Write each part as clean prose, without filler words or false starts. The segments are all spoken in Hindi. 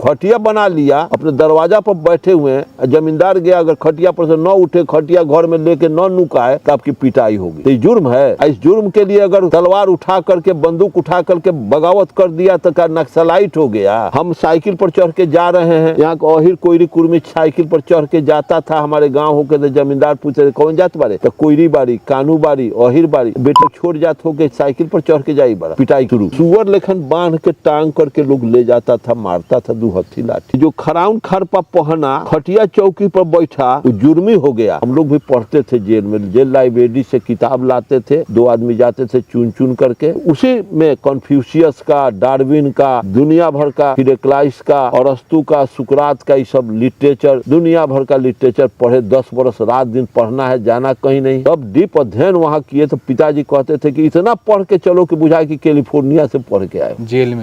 खटिया बना लिया, अपने दरवाजा पर बैठे हुए हैं, जमींदार गया अगर खटिया पर से न उठे, खटिया घर में लेके न नुकाए तो आपकी पिटाई होगी। तो जुर्म है। इस जुर्म के लिए अगर तलवार उठा करके, बंदूक उठा करके बगावत कर दिया तो क्या नक्सलाइट हो गया? हम साइकिल पर चढ़ के जा रहे हैं, यहाँ ओहिर कोयरी कुर्मी साइकिल पर चढ़ के जाता था हमारे गाँव होके, तो जमींदार पूछते कौन जात बारे, तो कोयरी बाड़ी, कानू बाड़ी, ओहिर बाड़ी, बेटे छोड़ जात हो के साइकिल पर चढ़ के जाई बड़ा, पिटाई शुरू। सुअर लेखन बांध के टांग करके लोग ले जाता था, मारता था दू हथी लाठी। जो खराउन खरपा पहना, खटिया चौकी पर बैठा, वो जुर्मी हो गया। हम लोग भी पढ़ते थे जेल में, जेल लाइब्रेरी से किताब लाते थे, 2 आदमी जाते थे चुन चुन करके, उसी में कन्फ्यूशियस का, डार्विन का, दुनिया भर का, हिरेक्लाइस का, अरस्तु का, सुकरात का, ये सब लिटरेचर, दुनिया भर का लिटरेचर पढ़े। 10 बरस रात दिन पढ़ना है, जाना कहीं नहीं। तब डीप अध्ययन वहाँ किए तो पिताजी कहते थे कि इतना पढ़ के चलो कि बुझाए कि कैलिफोर्निया से पढ़ के आए। जेल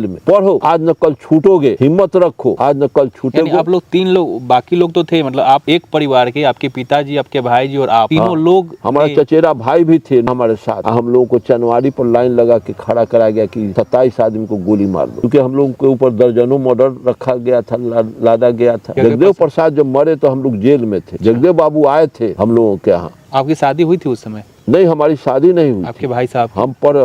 में पढ़ो, आज न कल छूटोगे, हिम्मत रखो, आज न कल छूटोगे। आप लोग 3 लोग, बाकी लोग तो थे, मतलब आप एक परिवार के, आपके पिताजी, आपके भाई जी और आप तीनों लोग। हमारा चचेरा भाई भी थे हमारे साथ। हम लोगों को चनवारी पर लाइन लगा के खड़ा करा गया कि 27 आदमी को गोली मार दो, क्योंकि हम लोगों के ऊपर दर्जनों मर्डर रखा गया था, लादा गया था। जगदेव प्रसाद जब मरे तो हम लोग जेल में थे। जगदेव बाबू आए थे हम लोगों के यहाँ। आपकी शादी हुई थी उस समय? नहीं, हमारी शादी नहीं हुई। आपके भाई साहब हम पर,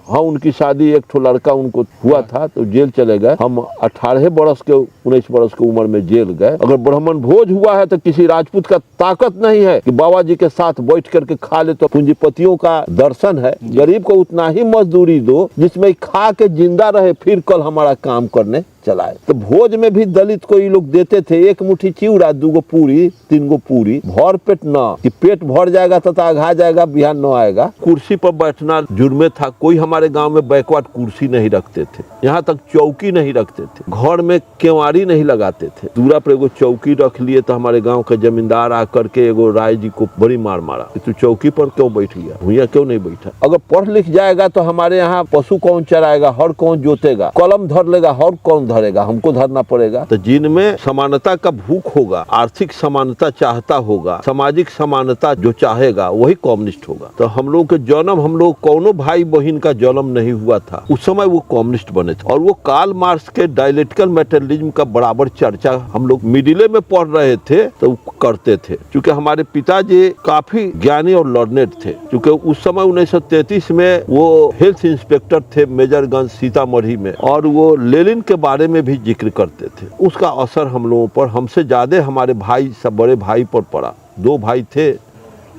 हाँ, उनकी शादी, एक ठो लड़का उनको हुआ था तो जेल चले गए। हम 18 बरस के 19 बरस की उम्र में जेल गए। अगर ब्राह्मण भोज हुआ है तो किसी राजपूत का ताकत नहीं है कि बाबा जी के साथ बैठ करके खा ले। तो पूंजीपतियों का दर्शन है, गरीब को उतना ही मजदूरी दो जिसमें खा के जिंदा रहे, फिर कल हमारा काम करने चलाए। तो भोज में भी दलित को ये लोग देते थे 1 मुट्ठी चिवड़ा, 2 गो पूरी, 3 गो पूरी, भर पेट न कि पेट भर जाएगा तथा आघा जाएगा, बिहान न आएगा। कुर्सी पर बैठना जुर्मे था। कोई हमारे गांव में बैकवर्ड कुर्सी नहीं रखते थे, यहाँ तक चौकी नहीं रखते थे, घर में केवाड़ी नहीं लगाते थे। दूरा पर एगो चौकी रख लिए तो हमारे गाँव के जमींदार आकर के एगो राय जी को बड़ी मार मारा कि तू चौकी पर क्यों बैठ गया, भूया क्यों नहीं बैठा। अगर पढ़ लिख जाएगा तो हमारे यहाँ पशु कौन चराएगा, हर कौन जोतेगा, कलम धर लेगा, हर कौन धरेगा, हमको धरना पड़ेगा। तो जिनमें समानता का भूख होगा, आर्थिक समानता चाहता होगा, सामाजिक समानता जो चाहेगा वही कम्युनिस्ट होगा। तो हम लोग के जन्म, हम लोग कौनो भाई बहन का जन्म नहीं हुआ था उस समय वो कम्युनिस्ट बने थे। और वो कार्ल मार्क्स के डायलेक्टिकल मेटेरियलिज्म का बराबर चर्चा हम लोग मिडिले में पढ़ रहे थे तो करते थे। क्योंकि हमारे पिताजी काफी ज्ञानी और लर्नेड थे। क्योंकि उस समय 1933 में वो हेल्थ इंस्पेक्टर थे मेजरगंज सीतामढ़ी में, और वो लेनिन के बारे में भी जिक्र करते थे। उसका असर हम लोगों पर, हमसे ज्यादा हमारे भाई, सब बड़े भाई पर पड़ा। 2 भाई थे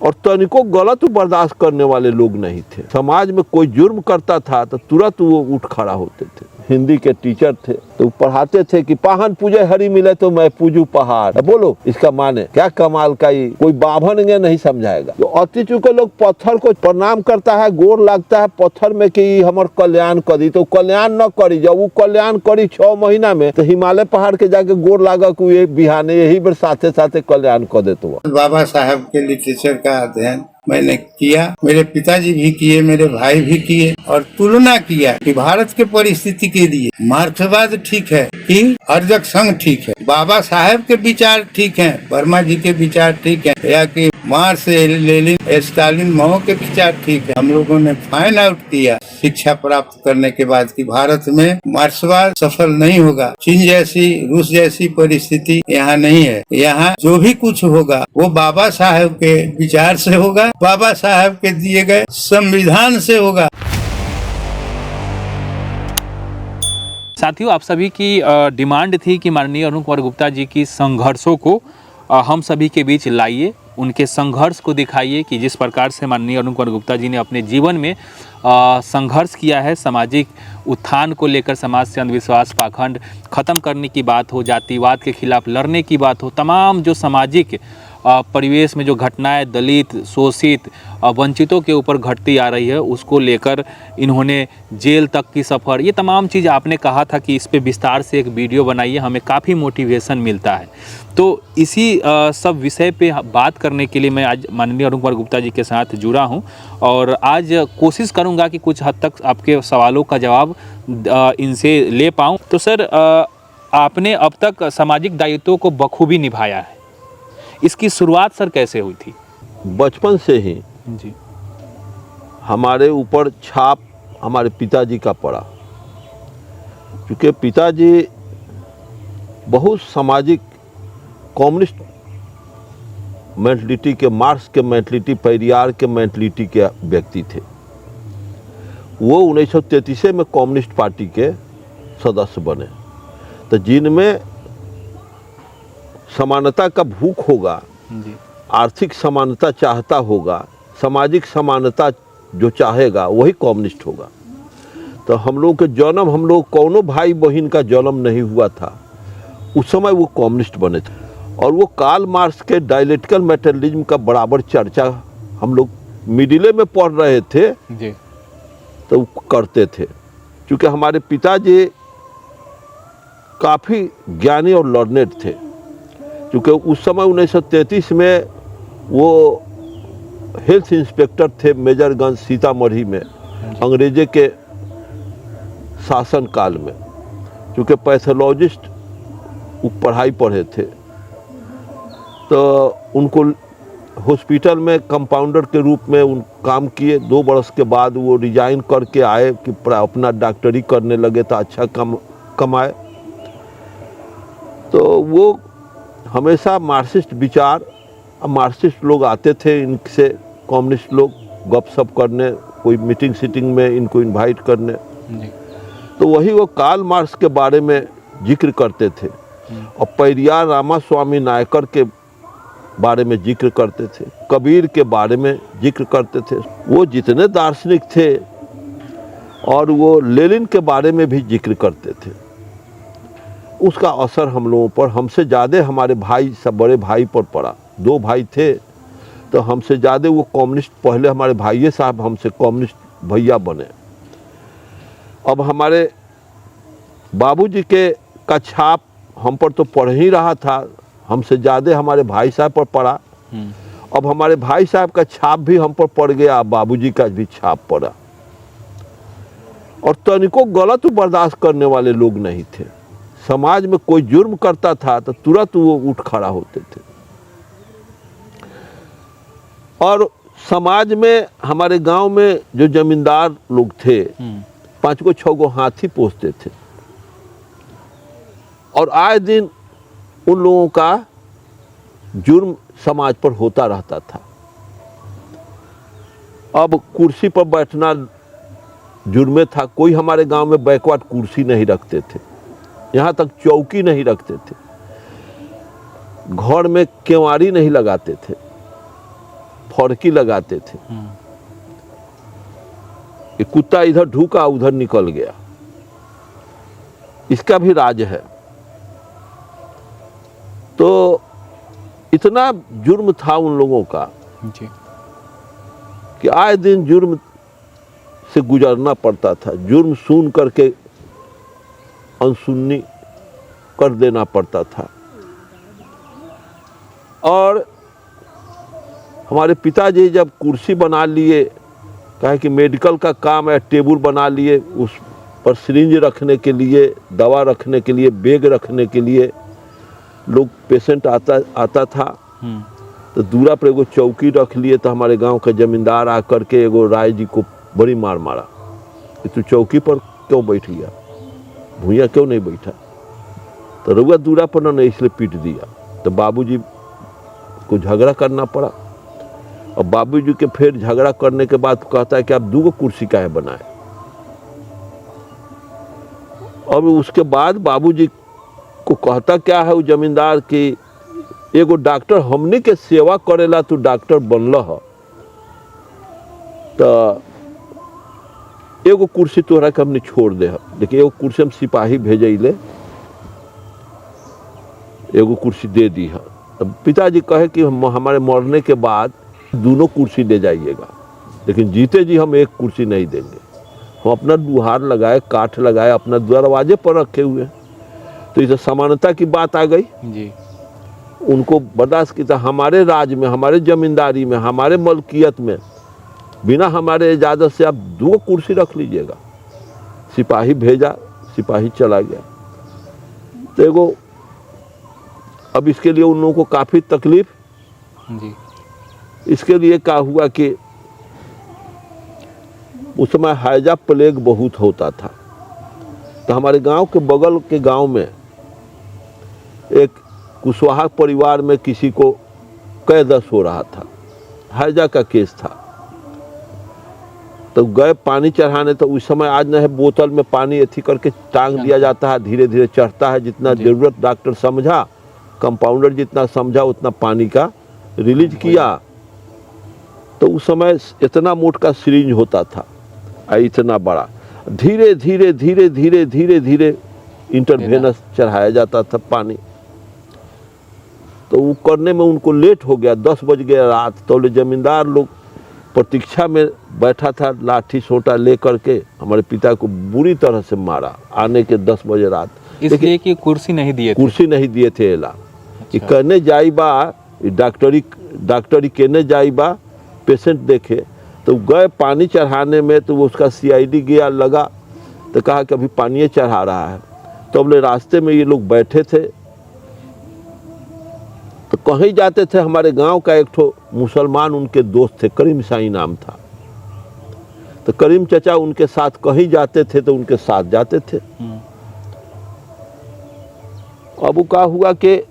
और तनिको गलत बर्दाश्त करने वाले लोग नहीं थे। समाज में कोई जुर्म करता था तो तुरंत वो उठ खड़ा होते थे। हिंदी के टीचर थे तो पढ़ाते थे कि पाहन पूजे हरी मिले तो मैं पूजू पहाड़। अब बोलो इसका माने क्या? कमाल का ही कोई बाभन नहीं समझाएगा। तो अति चुके लोग पत्थर को प्रणाम करता है, गोर लगता है पत्थर में कि हमर कल्याण करी, तो कल्याण न करी। जब वो कल्याण करी 6 महीना में तो हिमालय पहाड़ के जाके गोर लागा को ये बिहाने यही बेर साथे साथे कल्याण कर दे। तो बाबा साहब के लिटरेचर का अध्ययन मैंने किया, मेरे पिताजी भी किए, मेरे भाई भी किए, और तुलना किया कि भारत के परिस्थिति के लिए मार्क्सवाद ठीक है कि अर्जक संघ ठीक है, बाबा साहब के विचार ठीक हैं, वर्मा जी के विचार ठीक हैं, या कि मार्क्स, लेनिन, स्टालिन, माओ के विचार ठीक है। हम लोगों ने फाइंड आउट किया शिक्षा प्राप्त करने के बाद कि भारत में मार्क्सवाद सफल नहीं होगा। चीन जैसी, रूस जैसी परिस्थिति यहाँ नहीं है। यहाँ जो भी कुछ होगा वो बाबा साहब के विचार से होगा, बाबा साहब के दिए गए संविधान से होगा। साथियों, आप सभी की डिमांड थी कि माननीय अरुण कुमार गुप्ता जी की संघर्षों को हम सभी के बीच लाइए, उनके संघर्ष को दिखाइए कि जिस प्रकार से माननीय अरुण कुमार गुप्ता जी ने अपने जीवन में संघर्ष किया है, सामाजिक उत्थान को लेकर, समाज से अंधविश्वास, पाखंड खत्म करने की बात हो, जातिवाद के खिलाफ लड़ने की बात हो, तमाम जो सामाजिक परिवेश में जो घटनाएं दलित, शोषित, वंचितों के ऊपर घटती आ रही है, उसको लेकर इन्होंने जेल तक की सफ़र, ये तमाम चीज़ आपने कहा था कि इस पे विस्तार से एक वीडियो बनाइए, हमें काफ़ी मोटिवेशन मिलता है। तो इसी सब विषय पे बात करने के लिए मैं आज माननीय अरुण कुमार गुप्ता जी के साथ जुड़ा हूं, और आज कोशिश करूंगा कि कुछ हद तक आपके सवालों का जवाब इनसे ले पाऊं। तो सर, आपने अब तक सामाजिक दायित्वों को बखूबी निभाया है, इसकी शुरुआत सर कैसे हुई थी? बचपन से ही जी हमारे ऊपर छाप हमारे पिताजी का पड़ा। क्योंकि पिताजी बहुत सामाजिक कम्युनिस्ट मेंटलिटी के, मार्क्स के मेंटलिटी, पेरियार के मेंटलिटी के व्यक्ति थे। वो 1933 में कम्युनिस्ट पार्टी के सदस्य बने। तो जिनमें समानता का भूख होगा, आर्थिक समानता चाहता होगा, सामाजिक समानता जो चाहेगा वही कम्युनिस्ट होगा। तो हम लोग के जन्म, हम लोग कौनों भाई बहन का जन्म नहीं हुआ था, उस समय वो कम्युनिस्ट बने थे। और वो कार्ल मार्क्स के डायलेक्टिकल मटेरियलिज्म का बराबर चर्चा हम लोग मिडिले में पढ़ रहे थे जी। तो करते थे। क्योंकि हमारे पिताजी काफ़ी ज्ञानी और लर्नेड थे। क्योंकि उस समय 1933 में वो हेल्थ इंस्पेक्टर थे मेजरगंज सीतामढ़ी में, अंग्रेजे के शासन काल में। क्योंकि पैथोलॉजिस्ट पढ़ाई पढ़े थे, तो उनको हॉस्पिटल में कंपाउंडर के रूप में उन काम किए। 2 बरस के बाद वो रिजाइन करके आए कि अपना डॉक्टरी करने लगे तो अच्छा कमाए। तो वो हमेशा मार्क्सिस्ट विचार, मार्क्सिस्ट लोग आते थे इनसे, कम्युनिस्ट लोग गपशप करने, कोई मीटिंग सीटिंग में इनको इनवाइट करने। तो वही वो कार्ल मार्क्स के बारे में जिक्र करते थे और पेरियार रामास्वामी नायकर के बारे में जिक्र करते थे, कबीर के बारे में जिक्र करते थे। वो जितने दार्शनिक थे, और वो लेनिन के बारे में भी जिक्र करते थे। उसका असर हम लोगों पर, हमसे ज़्यादा हमारे भाई, सब बड़े भाई पर पड़ा। 2 भाई थे तो हमसे ज़्यादा वो कम्युनिस्ट, पहले हमारे भाई साहब हमसे कम्युनिस्ट भैया बने। अब हमारे बाबूजी के का छाप हम पर तो पढ़ ही रहा था, हमसे ज़्यादा हमारे भाई साहब पर पड़ा। अब हमारे भाई साहब का छाप भी हम पर पड़ गया, बाबूजी का भी छाप पड़ा। और तनिको गलत बर्दाश्त करने वाले लोग नहीं थे। समाज में कोई जुर्म करता था तो तुरंत वो उठ खड़ा होते थे। और समाज में, हमारे गांव में जो जमींदार लोग थे, 5 गो 6 गो हाथी पोसते थे। और आए दिन उन लोगों का जुर्म समाज पर होता रहता था। अब कुर्सी पर बैठना जुर्मे था। कोई हमारे गांव में बैकवर्ड कुर्सी नहीं रखते थे, यहाँ तक चौकी नहीं रखते थे, घर में केवाड़ी नहीं लगाते थे, फड़की लगाते थे। ये कुत्ता इधर ढूका उधर निकल गया, इसका भी राज है। तो इतना जुर्म था उन लोगों का जी। कि आए दिन जुर्म से गुजरना पड़ता था। जुर्म सुन करके अनसुन्नी कर देना पड़ता था। और हमारे पिताजी जब कुर्सी बना लिए, कहे कि मेडिकल का काम है, टेबल बना लिए, उस पर सिरिंज रखने के लिए, दवा रखने के लिए, बैग रखने के लिए लोग, पेशेंट आता था तो दूरा पर एगो चौकी रख लिए। तो हमारे गांव का जमींदार आकर के एगो राय जी को बड़ी मार मारा कि तू चौकी पर क्यों बैठ गया, भूया क्यों नहीं बैठा। तो रउआ दूरा पर ना, इसलिए पीट दिया। तो बाबूजी को झगड़ा करना पड़ा। और बाबूजी के फिर झगड़ा करने के बाद कहता है कि आप 2 गो कुर्सी काहे बनाए। अब उसके बाद बाबूजी को कहता क्या है वो जमींदार कि एगो डॉक्टर हमने के सेवा करेला, तू डॉक्टर बनल ह, तो एगो कुर्सी तोहरा के हमने छोड़ दे। लेकिन एगो कुर्सी हम सिपाही भेजले, एगो कुर्सी दे दी है। तब पिताजी कहे कि हमारे मरने के बाद दोनों कुर्सी ले जाइएगा, लेकिन जीते जी हम एक कुर्सी नहीं देंगे। हम अपना दुहार लगाए, काठ लगाए, अपना दरवाजे पर रखे हुए। तो इसे समानता की बात आ गई जी। उनको बर्दाश्त की। था हमारे राज में, हमारे जमींदारी में, हमारे मलकियत में बिना हमारे इजाज़त से आप 2 कुर्सी रख लीजिएगा। सिपाही भेजा, सिपाही चला गया। तो एगो, अब इसके लिए उन लोगों को काफ़ी तकलीफ जी। इसके लिए क्या हुआ कि उस समय हैजा प्लेग बहुत होता था। तो हमारे गांव के बगल के गांव में एक कुशवाहा परिवार में किसी को कैदस हो रहा था, हैजा का केस था, तो गए पानी चढ़ाने। तो उस समय आज न है बोतल में पानी एथी करके टांग दिया जाता है, धीरे धीरे चढ़ता है, जितना जरूरत डॉक्टर समझा, कंपाउंडर जितना समझा उतना पानी का रिलीज किया। तो उस समय इतना मोट का सिरिंज होता था, इतना बड़ा, धीरे धीरे धीरे धीरे धीरे धीरे इंटरवेनस चढ़ाया जाता था पानी। तो वो करने में उनको लेट हो गया, 10 बज गया रात। तो जमींदार लोग प्रतीक्षा में बैठा था, लाठी सोटा ले करके हमारे पिता को बुरी तरह से मारा आने के 10 बजे रात। इसलिए कि कुर्सी नहीं दिए थे। कुर्सी नहीं दिए थे एला कि कहने जाई बा डॉक्टरी कहने जाई बा पेशेंट देखे। तो गए पानी चढ़ाने में, तो उसका CID गया लगा तो कहा कि अभी पानी चढ़ा रहा है। तो बोले रास्ते में ये लोग बैठे थे, तो कहीं जाते थे। हमारे गांव का एक ठो मुसलमान उनके दोस्त थे, करीम साई नाम था। तो करीम चचा उनके साथ कहीं जाते थे तो उनके साथ जाते थे। अब वो क्या हुआ कि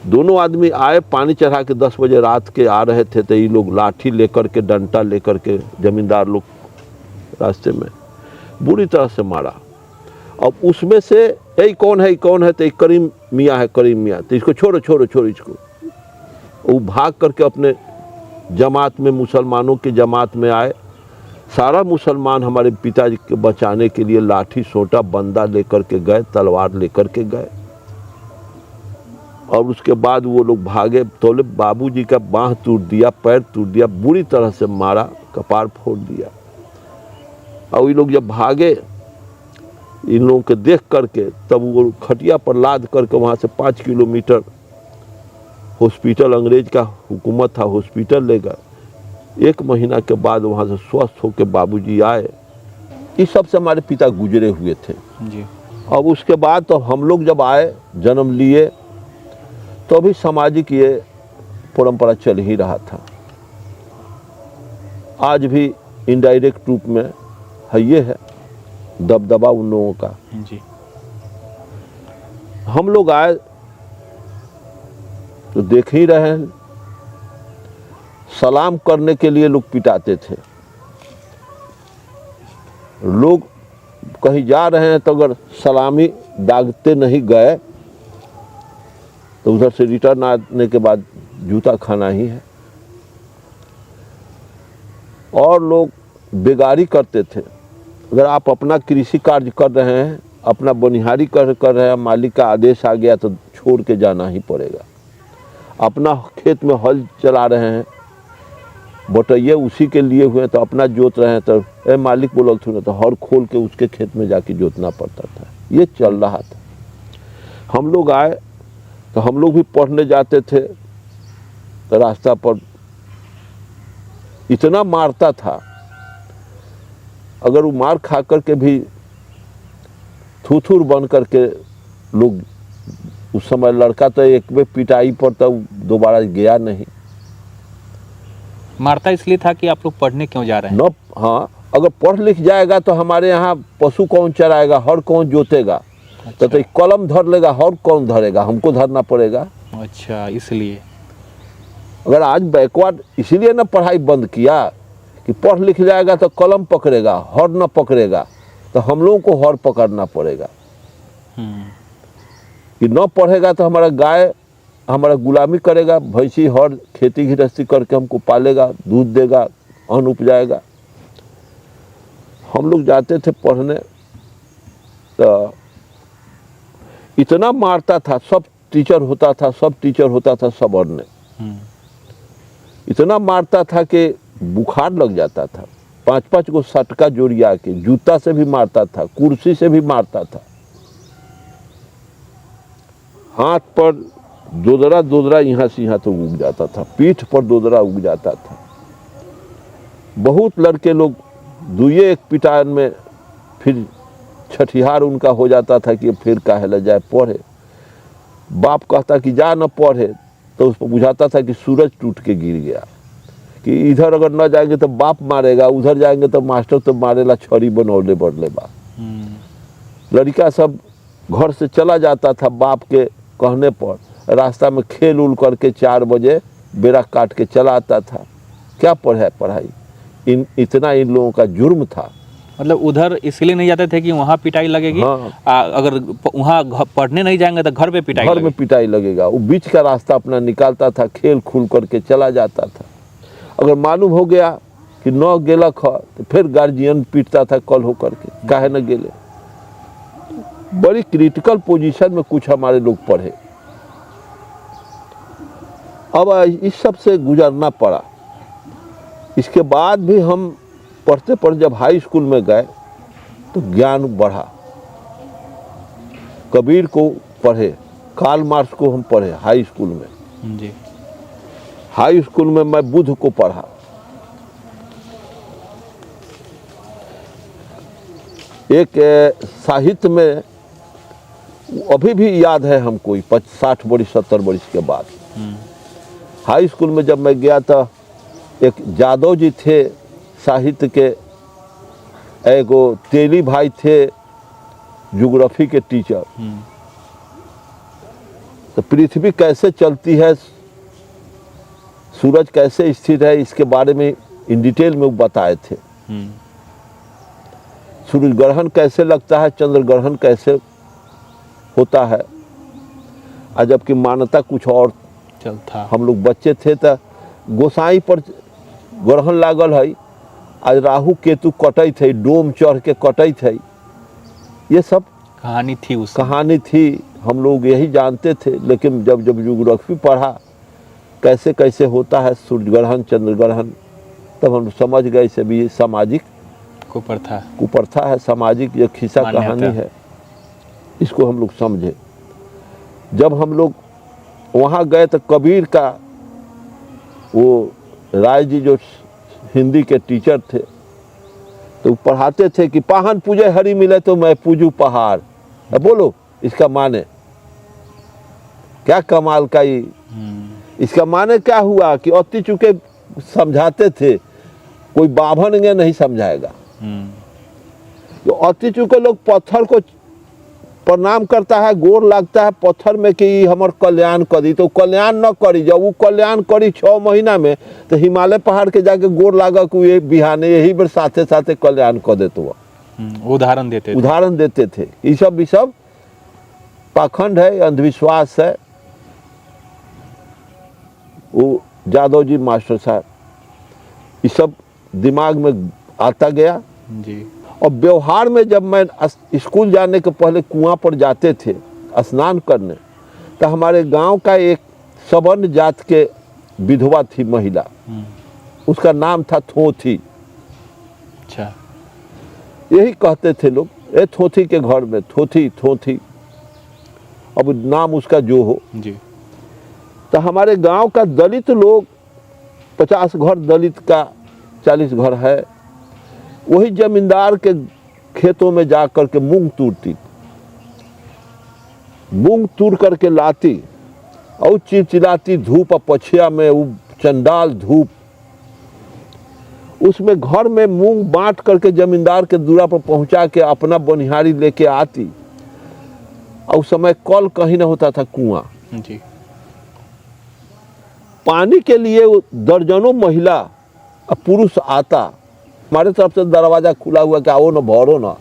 दोनों आदमी आए, पानी चढ़ा के 10 बजे रात के आ रहे थे। तो ये लोग लाठी लेकर के, डंडा लेकर के, जमींदार लोग रास्ते में बुरी तरह से मारा। अब उसमें से यही कौन है तो एक करीम मियाँ है, करीम मियाँ। तो इसको छोड़ो छोड़ो छोड़ो इसको। वो भाग करके अपने जमात में, मुसलमानों की जमात में आए। सारा मुसलमान हमारे पिताजी के बचाने के लिए लाठी सोटा बंदा लेकर के गए, तलवार लेकर के गए। और उसके बाद वो लोग भागे। तो बाबूजी का बाँह टूट दिया, पैर टूट दिया, बुरी तरह से मारा, कपार फोड़ दिया। और ये लोग जब भागे इन लोगों के देख करके, तब वो खटिया पर लाद करके वहाँ से 5 किलोमीटर हॉस्पिटल, अंग्रेज का हुकूमत था, हॉस्पिटल ले गए। 1 महीना के बाद वहाँ से स्वस्थ होकर बाबूजी आए। इस सब से हमारे पिता गुजरे हुए थे जी। अब उसके बाद तो हम लोग जब आए, जन्म लिए, तो अभी सामाजिक ये परंपरा चल ही रहा था। आज भी इनडायरेक्ट रूप में है, ये है दबदबा उन लोगों का जी। हम लोग आए तो देख ही रहे हैं, सलाम करने के लिए लोग पिटाते थे। लोग कहीं जा रहे हैं तो अगर सलामी दागते नहीं गए तो उधर से रिटर्न आने के बाद जूता खाना ही है। और लोग बेगारी करते थे। अगर आप अपना कृषि कार्य कर रहे हैं, अपना बनिहारी कर रहे हैं, मालिक का आदेश आ गया तो छोड़ के जाना ही पड़ेगा। अपना खेत में हल चला रहे हैं, बटैये उसी के लिए हुए तो अपना जोत रहे हैं, तो मालिक बोला थोड़ा तो हर खोल के उसके खेत में जाके जोतना पड़ता था। ये चल रहा था। हम लोग आए तो हम लोग भी पढ़ने जाते थे, तो रास्ता पर इतना मारता था, अगर वो मार खा करके भी थूथूर बन करके लोग, उस समय लड़का तो एक बार पिटाई पर तो दोबारा गया नहीं। मारता इसलिए था कि आप लोग पढ़ने क्यों जा रहे हैं? न, हाँ, अगर पढ़ लिख जाएगा तो हमारे यहाँ पशु कौन चराएगा, हर कौन जोतेगा। अच्छा। तो कलम धर लेगा, हर कौन धरेगा, हमको धरना पड़ेगा। अच्छा, इसलिए अगर आज बैकवर्ड इसीलिए ना पढ़ाई बंद किया कि पढ़ लिख जाएगा तो कलम पकड़ेगा, हर न पकड़ेगा, तो हम लोगों को हर पकड़ना पड़ेगा। कि न पढ़ेगा तो हमारा गाय हमारा गुलामी करेगा, भैंसी हर खेती गृहस्थी करके हमको पालेगा, दूध देगा, अन्न उपजाएगा। हम लोग जाते थे पढ़ने तो इतना मारता था, सब टीचर होता था, सब टीचर होता था, सब ने इतना मारता था कि बुखार लग जाता था। 5-5 को सटका जोड़िया के, जूता से भी मारता था, कुर्सी से भी मारता था, हाथ पर दोदरा यहाँ से यहाँ तो उग जाता था, पीठ पर दोदरा उग जाता था। बहुत लड़के लोग दुए एक पिटान में फिर छठिहार उनका हो जाता था कि फिर काहे ला जाए पढ़े। बाप कहता कि जा न पढ़े, तो उसको बुझाता था कि सूरज टूट के गिर गया, कि इधर अगर न जाएंगे तो बाप मारेगा, उधर जाएंगे तो मास्टर तो मारेला, छड़ी बनौले बढ़ले बा। लड़का सब घर से चला जाता था बाप के कहने पर रास्ता में खेल उल करके 4 बजे बेड़ा काट के चला आता था। क्या पढ़ाई इतना इन लोगों का जुर्म था। मतलब उधर इसलिए नहीं जाते थे कि वहाँ पिटाई लगेगी। हाँ। अगर वहाँ पढ़ने नहीं जाएंगे तो घर पे पिटाई घर में पिटाई लगेगा। वो बीच का रास्ता अपना निकालता था, खेल खुल करके चला जाता था। अगर मालूम हो गया कि न गेलक है तो फिर गार्जियन पीटता था कल हो करके, काहे न गेले। बड़ी क्रिटिकल पोजीशन में कुछ हमारे लोग पढ़े। अब इस सब से गुजरना पड़ा। इसके बाद भी हम पढ़ते पढ़ते जब हाई स्कूल में गए तो ज्ञान बढ़ा। कबीर को पढ़े, कार्ल मार्क्स को हम पढ़े हाई स्कूल में। जी। हाई स्कूल में मैं बुद्ध को पढ़ा। एक साहित्य में अभी भी याद है हमको 60 बरिस 70 बरिस के बाद। हाई स्कूल में जब मैं गया था, एक जादव जी थे साहित्य के, एगो तेली भाई थे ज्योग्राफी के टीचर। तो पृथ्वी कैसे चलती है, सूरज कैसे स्थिर है, इसके बारे में इन डिटेल में वो बताए थे। सूरज ग्रहण कैसे लगता है, चंद्र ग्रहण कैसे होता है। और जबकि मान्यता कुछ और चलता। हम लोग बच्चे थे तो गोसाई पर ग्रहण लागल है, आज राहु केतु कटई थे, डोम चढ़ के कटई थे। ये सब कहानी थी, उस कहानी थी, हम लोग यही जानते थे। लेकिन जब जब ज्योग्राफी पढ़ा कैसे कैसे होता है सूर्य ग्रहण चंद्र ग्रहण, तब हम समझ गए से भी सामाजिक कुप्रथा है, सामाजिक ये खिस्सा कहानी है। इसको हम लोग समझे। जब हम लोग वहाँ गए तो कबीर का वो राय जी जो हिंदी के टीचर थे तो पढ़ाते थे कि पाहन पूजे हरि मिले तो मैं पूजू पहाड़। अब बोलो इसका माने क्या, कमाल का ही। इसका माने क्या हुआ कि अति चुके समझाते थे, कोई बाभन नहीं समझाएगा। तो अति चुके लोग पत्थर को प्रणाम करता है, गोर लगता है पत्थर में कि हमर कल्याण करी, तो कल्याण न करी। जब वो कल्याण करी 6 महीना में तो हिमालय पहाड़ के जाके गोर लागक हुए बिहाने, यही बेर साथे साथे कल्याण कर देते। वो उदाहरण देते थे। ये सब पाखंड है, अंधविश्वास है। वो जादव जी मास्टर साहब ये सब दिमाग में आता गया जी। और व्यवहार में जब मैं स्कूल जाने के पहले कुआं पर जाते थे स्नान करने, तो हमारे गांव का एक सवर्ण जात के विधवा थी महिला, उसका नाम था थोथी। अच्छा। यही कहते थे लोग, ए थोथी के घर में थोथी थोथी, अब नाम उसका जो हो जी। तो हमारे गांव का दलित लोग 50 घर दलित का 40 घर है, वही जमींदार के खेतों में जा करके मूंग तूरती, मूंग तूर करके लाती और चिलचिलाती धूप और पछिया में, वो चंडाल धूप, उसमें घर में मूंग बांट करके जमींदार के दूरा पर पहुंचा के अपना बनिहारी लेके आती। और उस समय कल कहीं न होता था, कुआं जी। पानी के लिए दर्जनों महिला और पुरुष आता। हमारे तरफ से दरवाजा खुला हुआ कि आओ ना भरो ना।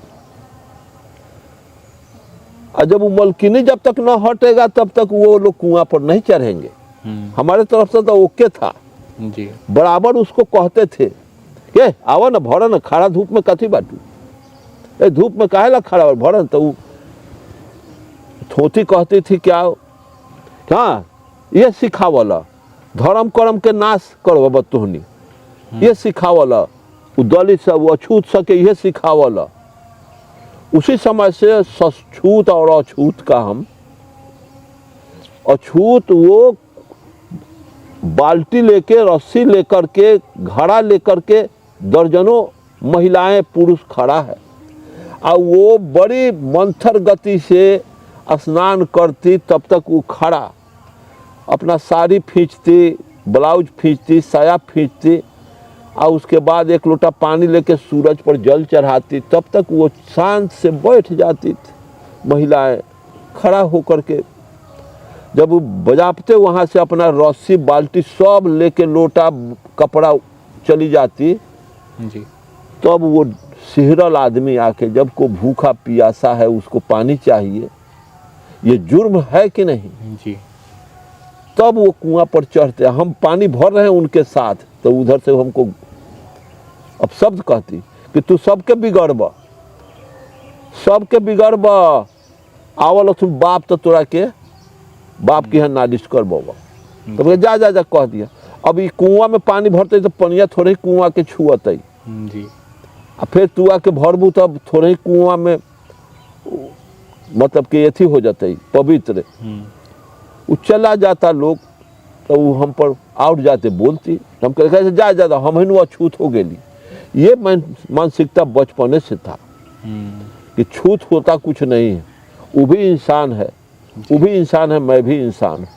और जब वो मलकिनी जब तक न हटेगा तब तक वो लोग कुआं पर नहीं चढ़ेंगे। हमारे तरफ से तो ओके था जी। बराबर उसको कहते थे के आओ ना भरो ना, खड़ा धूप में कथी बाटू, ए धूप में काहे ला खड़ा भरो। तो वो थोथी कहती थी क्या ये सिखावला धर्म कर्म के नाश करो बतोहनी, ये सिखावला दलित सब अछूत सके, ये सिखावला। उसी समय से सछूत और अछूत का हम, अछूत वो बाल्टी लेके रस्सी लेकर के घड़ा लेकर के दर्जनों महिलाएं पुरुष खड़ा है और वो बड़ी मंथर गति से स्नान करती, तब तक वो खड़ा अपना साड़ी खींचती, ब्लाउज खींचती, साया खींचती और उसके बाद एक लोटा पानी लेके सूरज पर जल चढ़ाती, तब तक वो शांत से बैठ जाती थी महिलाएं खड़ा होकर के। जब वो बजाते वहाँ से अपना रस्सी बाल्टी सब लेके लोटा कपड़ा चली जाती, जी तब वो सिहरल आदमी आके जब को भूखा प्यासा है उसको पानी चाहिए, ये जुर्म है कि नहीं, जी तब वो कुआं पर चढ़ते। हम पानी भर रहे हैं उनके साथ, तो उधर से हमको अब शब्द कहती कि तू सबके बिगड़ब, सबके बिगड़ब, आवल तुम बाप तो तोरा के बाप की यहाँ नालिश करबो। तो बोले जा जा जा कह दिया। अब ये कुआं में पानी भरते तो पनिया थोड़े ही कुआं के छुअत, जी आ फिर तू आके भरबू तब थोड़े ही कुआं में मतलब कि अथी हो जाते पवित्र। वो चला जाता लोग, तो वो हम पर आउट जाते बोलती, हम कहे जा जा हम ही अछूत हो गई। ये मानसिकता बचपने से था कि छूत होता कुछ नहीं है, वो भी इंसान है, वो भी इंसान है, मैं भी इंसान हूँ।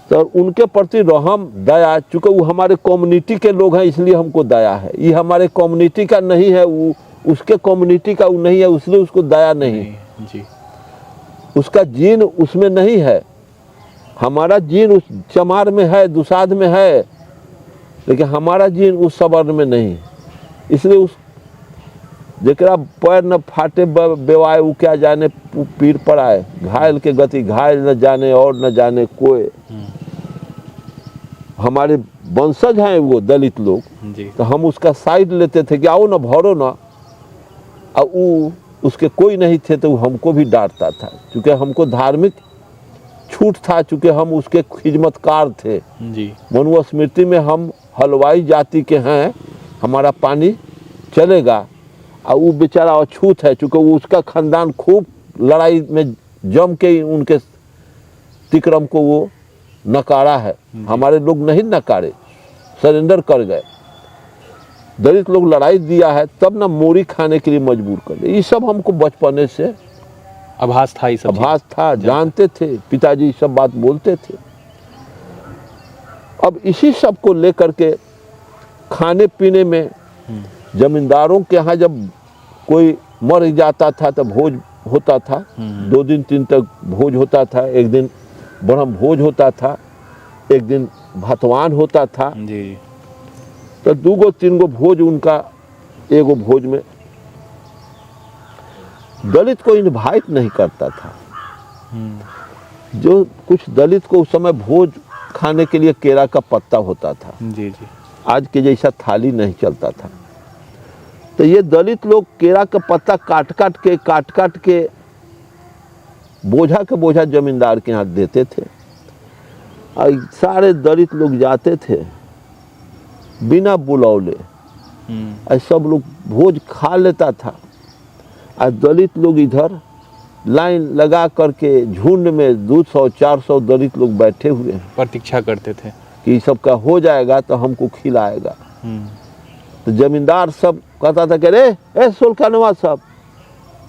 तो उनके प्रति रहम दया, चूँकि वो हमारे कम्युनिटी के लोग हैं इसलिए हमको दया है। ये हमारे कम्युनिटी का नहीं है, वो उसके कम्युनिटी का वो नहीं है, इसलिए उसको दया नहीं। जी उसका जीन उसमें नहीं है, हमारा जीन उस चमार में है, दुसाध में है, लेकिन हमारा जीन उस सवर्ण में नहीं। इसलिए उस जरा पैर न फाटे बेवाए वो क्या जाने पीर पर आए, घायल के गति घायल न जाने और न जाने कोई। हमारे वंशज हैं वो दलित लोग, तो हम उसका साइड लेते थे कि आओ ना भरो ना, और वो उसके कोई नहीं थे तो हमको भी डांटता था, क्योंकि हमको धार्मिक छूट था, चूँकि हम उसके खिदमतकार थे। जी मनुस्मृति में हम हलवाई जाति के हैं, हमारा पानी चलेगा, और वो बेचारा अछूत है, चूँकि वो उसका खानदान खूब लड़ाई में जम के उनके तिक्रम को वो नकारा है। हमारे लोग नहीं नकारे, सरेंडर कर गए। दलित लोग लड़ाई दिया है तब ना मोरी खाने के लिए मजबूर कर दिया। ये सब हमको बचपने से आभास था, सब आभास था, जानते थे, पिताजी सब बात बोलते थे। अब इसी सब को लेकर के खाने पीने में जमींदारों के यहाँ जब कोई मर जाता था तो भोज होता था, 2 दिन 3 तक भोज होता था। एक दिन ब्रह्म भोज होता था, एक दिन भातवान होता था। जी तो 2 3 भोज उनका एगो भोज में दलित को इनवाइट नहीं करता था। जो कुछ दलित को उस समय भोज खाने के लिए केला का पत्ता होता था, जी जी आज के जैसा थाली नहीं चलता था। तो ये दलित लोग केला का पत्ता काट काट के बोझा के बोझा जमींदार के यहाँ देते थे, और सारे दलित लोग जाते थे बिना बुलौले, और सब लोग भोज खा लेता था। और दलित लोग इधर लाइन लगा करके झुंड में 200-400 दलित लोग बैठे हुए हैं, प्रतीक्षा करते थे कि सबका हो जाएगा तो हमको खिलाएगा। तो जमींदार सब कहता था कि रे ए सोलखानवा सब,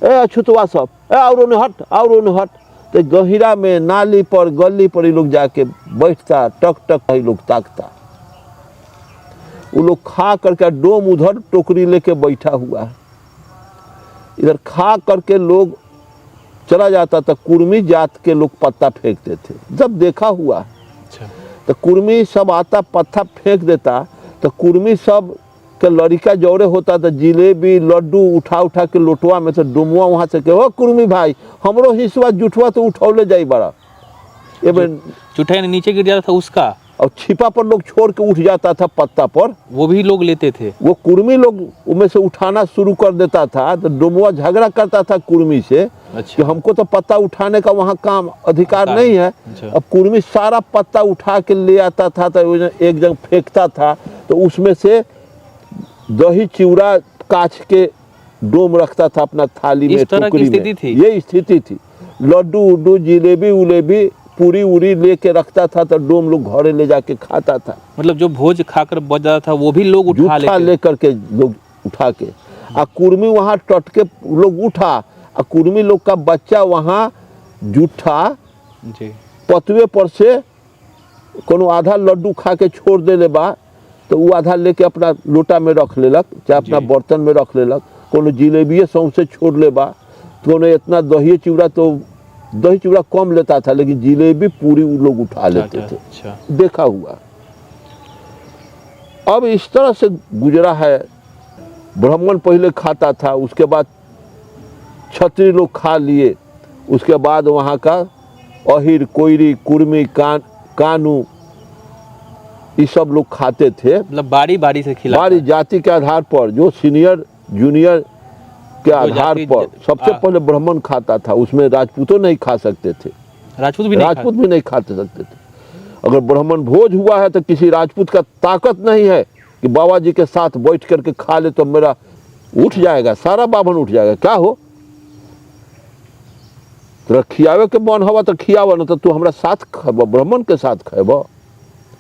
ए अछूतवा सब, ए और ने हट। तो गहिरा में नाली पर गली पर ये लोग जाके बैठता, टक टक ये लोग ताकता। वो लोग खा करके डोम उधर टोकरी लेके बैठा हुआ है, इधर खा करके लोग चला जाता था। कुर्मी जात के लोग पत्ता फेंकते थे, जब देखा हुआ। अच्छा तो कुर्मी सब आता पत्ता फेंक देता, तो कुर्मी सब के लड़का जौरे होता तो जिलेबी लड्डू उठा के लोटवा में से डुमुआ वहाँ से के हो कुर्मी भाई हमरो हिस्सा जुठवा तो उठौले जाई बड़ा, ये जुठाई नीचे गिर जाता था उसका, और छिपा पर लोग छोड़ के उठ जाता था पत्ता पर, वो भी लोग लेते थे। वो कुर्मी लोग उनमें से उठाना शुरू कर देता था। तो डुमुआ झगड़ा करता था कुर्मी से कि हमको तो पत्ता उठाने का वहाँ काम अधिकार नहीं है। अब कुर्मी सारा पत्ता उठा के ले आता था, तो एक जगह फेंकता था, तो उसमें से दही चिवड़ा काच के डोम रखता था अपना थाली में, टोकरी में। ये स्थिति थी। लड्डू उड्डू जिलेबी उलेबी पूरी उरी लेके रखता था, तो डोम लोग घरे ले जाके खाता था। मतलब जो भोज खाकर बच जाता था वो भी लोग उठा लेकर के लोग उठा के, आ कुर्मी वहाँ टटके लोग उठा, आ कुर्मी लोग का बच्चा वहाँ जूठा पतवे पर से कोनो आधा लड्डू खा के छोड़ दे ले बा, तो वो आधा लेके अपना लोटा में रख लेलक, चाहे अपना बर्तन में रख लेलक। कोनो जिलेबिये सौंसे छोड़ ले बा, कोनो इतना दही चिवड़ा तो दही चूड़ा कम लेता था, लेकिन जिलेबी पूरी वो लोग उठा लेते थे। अच्छा। देखा हुआ। अब इस तरह से गुजरा है। ब्राह्मण पहले खाता था, उसके बाद क्षत्रिय लोग खा लिए, उसके बाद वहाँ का अहिर, कोयरी, कुर्मी, कानू ये सब लोग खाते थे। मतलब बारी बारी से खिला, बारी जाति के आधार पर, जो सीनियर जूनियर के आधार पर सबसे पहले ब्राह्मण खाता था। उसमें राजपूतों नहीं खा सकते थे, राजपूत भी नहीं खा सकते थे। अगर ब्राह्मण भोज हुआ है तो किसी राजपूत का ताकत नहीं है कि बाबा जी के साथ बैठ करके खा ले तो मेरा उठ जाएगा, सारा बाभन उठ जाएगा। क्या हो तो खियावे के मन हवा तो खियावा, न तो तू हमारा साथ खाब, ब्राह्मण के साथ खाब।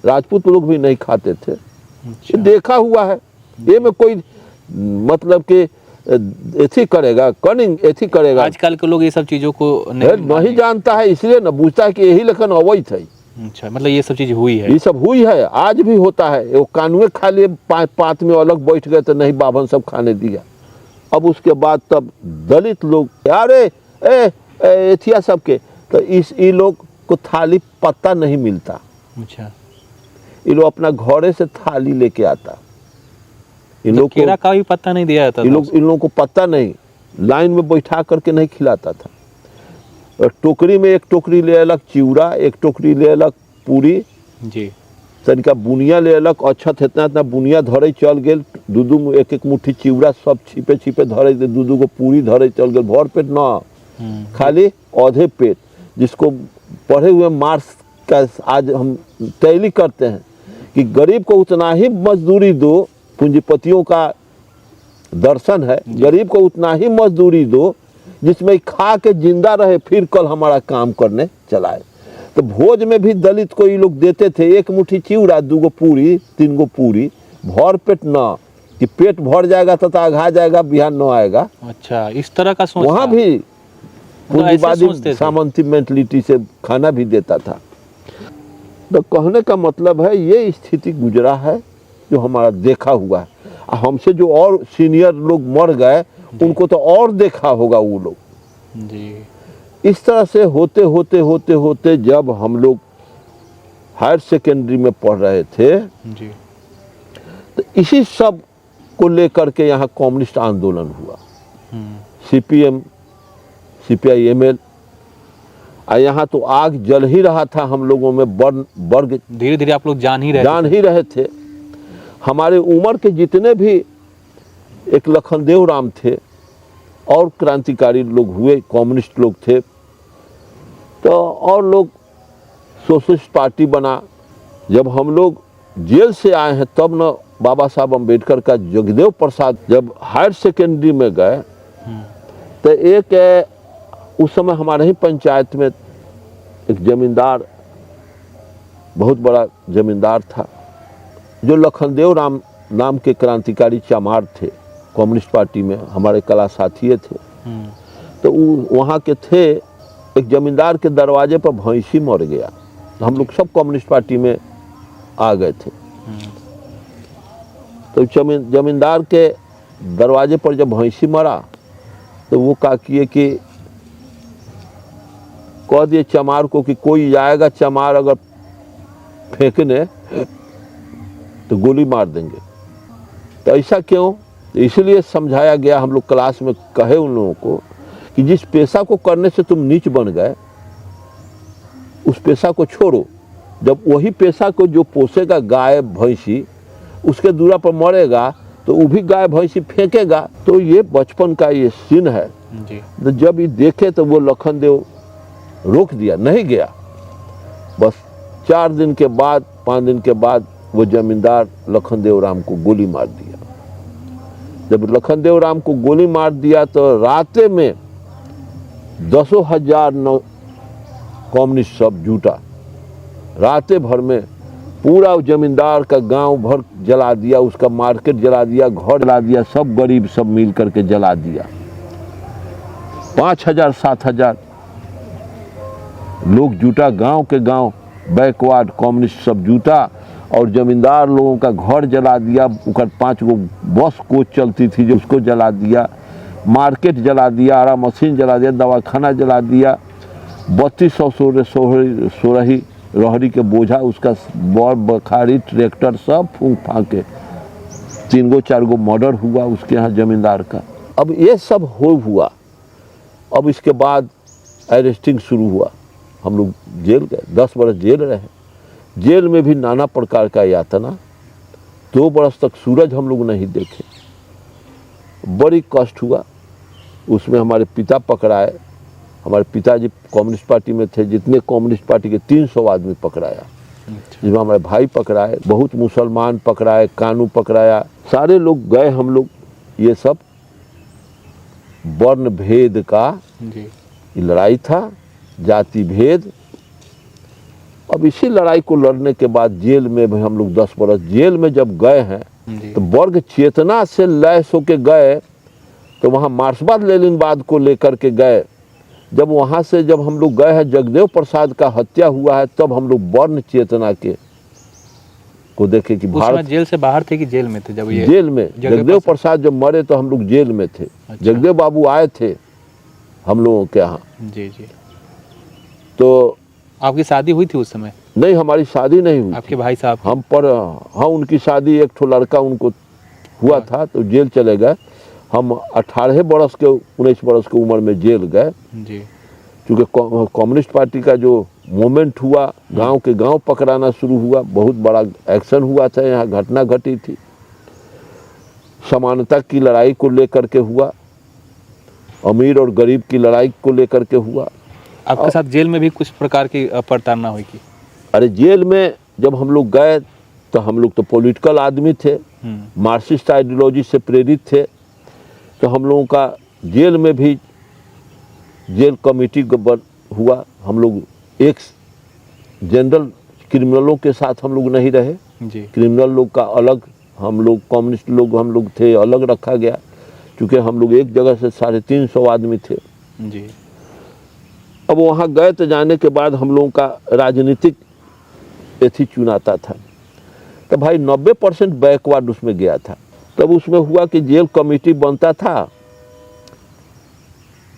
राजपूत लोग भी नहीं खाते थे। अच्छा। ये देखा हुआ है। ये में कोई मतलब कि एथी करेगा, कनिंग एथी करेगा। आजकल के लोग ये सब चीजों को नहीं जानता है, इसलिए न बुझता है कि यही लेखन अवैध है। अच्छा, मतलब ये सब चीज हुई है, ये सब हुई है, आज भी होता है। वो कानून खा लिए, पात में अलग बैठ गए तो नहीं बाभन सब खाने दिया। अब उसके बाद तब दलित लोग, अरे एथिया सबके, तो इस लोग को थाली पत्ता नहीं मिलता। अच्छा। ये लोग अपना घरे से थाली लेके आता। इन तो लोग केरा का भी पत्ता नहीं दिया जाता, इन लोगों को पत्ता नहीं, लाइन में बैठा करके नहीं खिलाता था। और टोकरी में एक टोकरी ले अलग चिवड़ा, एक टोकरी ले अलग पूरी जी, तनिका बुनिया ले अलग। अच्छा इतना इतना बुनिया धरे चल गेल, दू एक एक मुट्ठी चिवड़ा सब छिपे छिपे धरे, दू को पूरी धरे चल गेल। भर पेट ना, खाली आधे पेट। जिसको पढ़े हुए मार्क्स का आज हम तैली करते हैं कि गरीब को उतना ही मजदूरी दो, पूंजीपतियों का दर्शन है, गरीब को उतना ही मजदूरी दो जिसमें खा के जिंदा रहे, फिर कल हमारा काम करने चलाए। तो भोज में भी दलित को ये लोग देते थे, एक मुट्ठी चिवड़ा, 2 गो पूरी, 3 गो पूरी, भर पेट ना, कि पेट भर जाएगा तो आघा जाएगा, बिहान न आएगा। अच्छा, इस तरह का सोच वहाँ था। भी तो ऐसे सोचते पूंजीवादी थे। सामंती मेंटलिटी से खाना भी देता था। तो कहने का मतलब है ये स्थिति गुजरा है जो हमारा देखा हुआ है। हमसे जो और सीनियर लोग मर गए उनको तो और देखा होगा वो लोग। जी। इस तरह से होते होते होते होते जब हम लोग हायर सेकेंडरी में पढ़ रहे थे जी, तो इसी सब को लेकर के यहाँ कम्युनिस्ट आंदोलन हुआ। CPM, CPI-ML, यहाँ तो आग जल ही रहा था हम लोगों में। वर्ग धीरे धीरे आप लोग जान ही रहे थे। हमारे उम्र के जितने भी एक लखनदेव राम थे और क्रांतिकारी लोग हुए, कम्युनिस्ट लोग थे, तो और लोग सोशलिस्ट पार्टी बना। जब हम लोग जेल से आए हैं तब न बाबा साहब अम्बेडकर का जगदेव प्रसाद जब हायर सेकेंडरी में गए तो एक उस समय हमारे ही पंचायत में एक जमींदार, बहुत बड़ा जमींदार था, जो लखनदेव राम नाम के क्रांतिकारी चमार थे, कम्युनिस्ट पार्टी में हमारे कला साथी थे। तो वहाँ के थे, एक जमींदार के दरवाजे पर भैंसी मर गया, तो हम लोग सब कम्युनिस्ट पार्टी में आ गए थे। तो जमींदार के दरवाजे पर जब भैंसी मरा तो वो क्या किए कि कह दिए चमार को कि कोई जाएगा चमार अगर फेंकने तो गोली मार देंगे। तो ऐसा क्यों? इसलिए समझाया गया, हम लोग क्लास में कहे उन लोगों को कि जिस पेशा को करने से तुम नीच बन गए उस पेशा को छोड़ो। जब वही पेशा को जो पोसेगा गाय भैंसी उसके दूरा पर मरेगा तो वो भी गाय भैंसी फेंकेगा। तो ये बचपन का ये सीन है जी। तो जब ये देखे तो वो लखनदेव रोक दिया, नहीं गया। बस 4 दिन के बाद 5 दिन के बाद वो जमींदार लखनदेव राम को गोली मार दिया। जब लखनदेव राम को गोली मार दिया तो राते में 10,000 कम्युनिस्ट सब जुटा, राते भर में पूरा जमींदार का गांव भर जला दिया, उसका मार्केट जला दिया, घर जला दिया, सब गरीब सब मिल करके जला दिया। 5,000 7,000 लोग जुटा, गांव के गांव बैकवर्ड कम्युनिस्ट सब जुटा और जमींदार लोगों का घर जला दिया। उनका 5 गो बस कोच चलती थी जो उसको जला दिया, मार्केट जला दिया, आरा मशीन जला दिया, दवाखाना जला दिया, 3200 सोलही रहरी के बोझा, उसका बड़ बखारी ट्रैक्टर सब फूंक फाँक के 3-4 मर्डर हुआ उसके यहाँ जमींदार का। अब ये सब हुआ। अब इसके बाद अरेस्टिंग शुरू हुआ, हम लोग जेल गए, 10 बरस जेल रहे। जेल में भी नाना प्रकार का यातना, 2 बरस तक सूरज हम लोग नहीं देखे, बड़ी कष्ट हुआ। उसमें हमारे पिता पकड़ाए, हमारे पिताजी कम्युनिस्ट पार्टी में थे, जितने कम्युनिस्ट पार्टी के 300 आदमी पकड़ाया, जिसमें हमारे भाई पकड़ाए, बहुत मुसलमान पकड़ाए, कानू पकड़ाया, सारे लोग गए हम लोग। ये सब वर्ण भेद का लड़ाई था, जाति भेद। अब इसी लड़ाई को लड़ने के बाद जेल में भी हम लोग 10 बरस जेल में जब गए हैं, तो वर्ग चेतना से लैस होके गए, तो वहाँ मार्क्सवाद लेनिनवाद को लेकर के गए। जब वहाँ से जब हम लोग गए हैं, जगदेव प्रसाद का हत्या हुआ है, तब हम लोग वर्ण चेतना के को देखे कि भारत। जेल से बाहर थे कि जेल में थे? जब ये जेल में जगदेव प्रसाद जब मरे तो हम लोग जेल में थे। अच्छा। जगदेव बाबू आए थे हम लोगों के यहाँ। जी जी। तो आपकी शादी हुई थी उस समय? नहीं, हमारी शादी नहीं हुई। आपके भाई साहब हम पर, हाँ, उनकी शादी, एक ठो लड़का उनको हुआ था तो जेल चले गए। हम 18 बरस के 19 बरस की उम्र में जेल गए जी। क्योंकि कम्युनिस्ट पार्टी का जो मूवमेंट हुआ, गांव के गांव पकड़ाना शुरू हुआ, बहुत बड़ा एक्शन हुआ था, यहाँ घटना घटी थी, समानता की लड़ाई को लेकर के हुआ, अमीर और गरीब की लड़ाई को लेकर के हुआ। आपके साथ जेल में भी कुछ प्रकार की प्रताड़ना हुई की? अरे जेल में जब हम लोग गए तो हम लोग तो पॉलिटिकल आदमी थे, मार्क्सिस्ट आइडियोलॉजी से प्रेरित थे, तो हम लोगों का जेल में भी जेल कमेटी हुआ। हम लोग एक जनरल क्रिमिनलों के साथ हम लोग नहीं रहे जी। क्रिमिनल लोग का अलग, हम लोग कम्युनिस्ट लोग हम लोग थे, अलग रखा गया, क्योंकि हम लोग एक जगह से 350 आदमी थे जी। अब वहाँ गए तो जाने के बाद हम लोगों का राजनीतिक एथी चुनाता था, तो भाई 90% बैकवर्ड उसमें गया था। तब उसमें हुआ कि जेल कमेटी बनता था,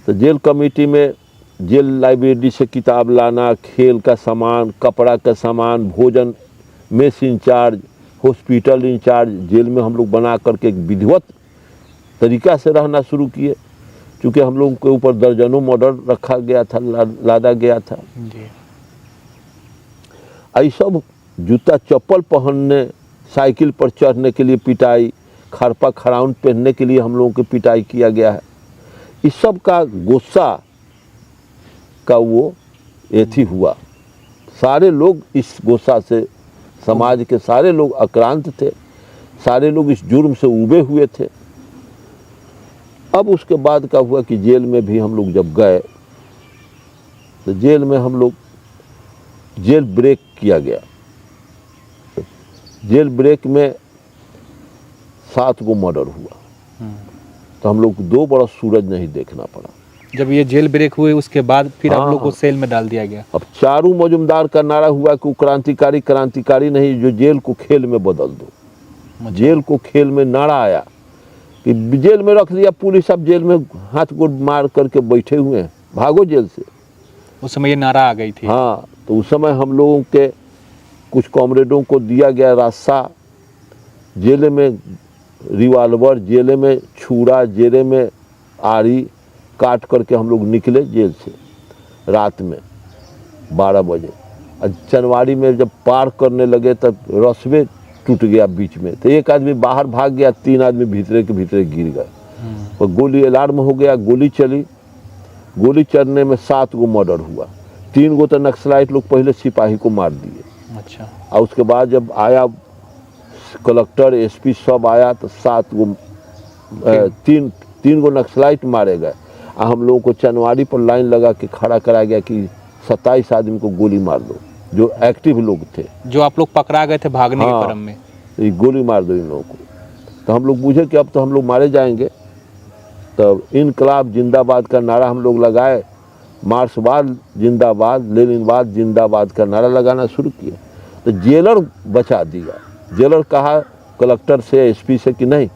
तो जेल कमेटी में जेल लाइब्रेरी से किताब लाना, खेल का सामान, कपड़ा का सामान, भोजन, mess incharge, hospital incharge, jail में हम लोग बना करके एक विधिवत तरीका से रहना शुरू किए, क्योंकि हम लोगों के ऊपर दर्जनों मर्डर रखा गया था, लादा गया था जी। आई सब जूता चप्पल पहनने, साइकिल पर चढ़ने के लिए पिटाई, खरपा खराउन पहनने के लिए हम लोगों की पिटाई किया गया है। इस सब का गुस्सा का वो एथी हुआ, सारे लोग इस गुस्सा से, समाज के सारे लोग आक्रांत थे, सारे लोग इस जुर्म से उबे हुए थे। अब उसके बाद का हुआ कि जेल में भी हम लोग जब गए तो जेल में हम लोग जेल ब्रेक किया गया। जेल ब्रेक में 7 गो मर्डर हुआ, तो हम लोग को 2 बरस सूरज नहीं देखना पड़ा। जब ये जेल ब्रेक हुए उसके बाद फिर आप लोग को सेल में डाल दिया गया। अब चारू मजुमदार का नारा हुआ कि क्रांतिकारी क्रांतिकारी नहीं, जो जेल को खेल में बदल दो। जेल को खेल में नारा आया कि जेल में रख दिया पुलिस, अब जेल में हाथ गोड़ मार करके बैठे हुए हैं, भागो जेल से। उस समय ये नारा आ गई थी। हाँ, तो उस समय हम लोगों के कुछ कॉमरेडों को दिया गया रास्ता, जेल में रिवाल्वर, जेल में छुरा, जेल में आरी काट करके हम लोग निकले जेल से रात में 12 बजे। जनवरी में जब पार करने लगे तब रस्वे टूट गया बीच में, तो एक आदमी बाहर भाग गया, 3 आदमी भीतरे के भीतरे गिर गए और गोली अलार्म हो गया, गोली चली। गोली चलने में 7 गो मर्डर हुआ, 3 गो तो नक्सलाइट लोग पहले सिपाही को मार दिए। अच्छा। और उसके बाद जब आया कलेक्टर, एसपी सब आया तो 7 गो 3 गो नक्सलाइट मारे गए। हम लोगों को चनवारी पर लाइन लगा के खड़ा करा गया कि 27 आदमी को गोली मार दो, जो एक्टिव लोग थे, जो आप लोग पकड़ा गए थे भागने के क्रम में। तो गोली मार दो इन लोगों को। तो हम लोग बुझे कि अब तो हम लोग मारे जाएंगे, तब इनकलाब जिंदाबाद का नारा हम लोग लगाए, मार्क्सवाद जिंदाबाद, लेनिनवाद जिंदाबाद का नारा लगाना शुरू किया। तो जेलर बचा दिया। जेलर कहा कलेक्टर से, एसपी से कि नहीं,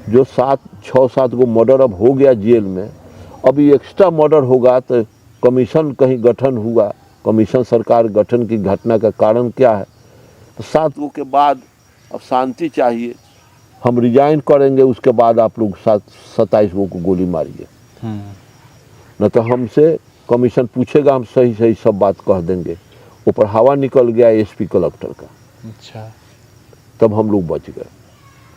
जो 6-7 गो मर्डर अब हो गया जेल में, अभी एक्स्ट्रा मर्डर होगा तो कमीशन कहीं गठन हुआ, कमीशन सरकार गठन की घटना का कारण क्या है? तो 7 गो के बाद अब शांति चाहिए, हम रिजाइन करेंगे, उसके बाद आप लोग 27 गो को गोली मारिए, न तो हमसे कमीशन पूछेगा, हम सही सही सब बात कह देंगे। ऊपर हवा निकल गया एसपी कलेक्टर का। अच्छा, तब हम लोग बच गए।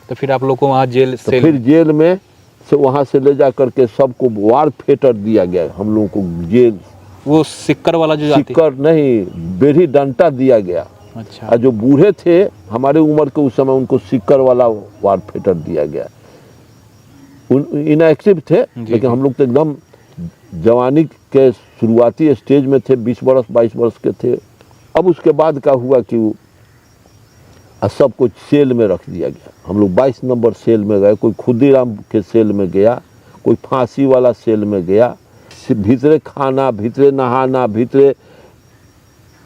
तो फिर आप लोग को वहाँ जेल तो फिर जेल में से वहाँ से ले जा करके सबको वार फेटर दिया गया, हम लोगों को जेल, वो सिक्कर वाला जो जाती सिक्कर नहीं, बेड़ी डंटा दिया गया। अच्छा, और जो बूढ़े थे हमारे उम्र के उस समय, उनको सिक्कर वाला वार फेटर दिया गया। इनएक्टिव थे, लेकिन हम लोग तो एकदम जवानी के शुरुआती स्टेज में थे, 20 वर्ष 22 वर्ष के थे। अब उसके बाद क्या हुआ कि सब कुछ सेल में रख दिया गया। हम लोग 22 नंबर सेल में गए, कोई खुदीराम के सेल में गया, कोई फांसी वाला सेल में गया। भीतरे खाना, भीतरे नहाना, भीतरे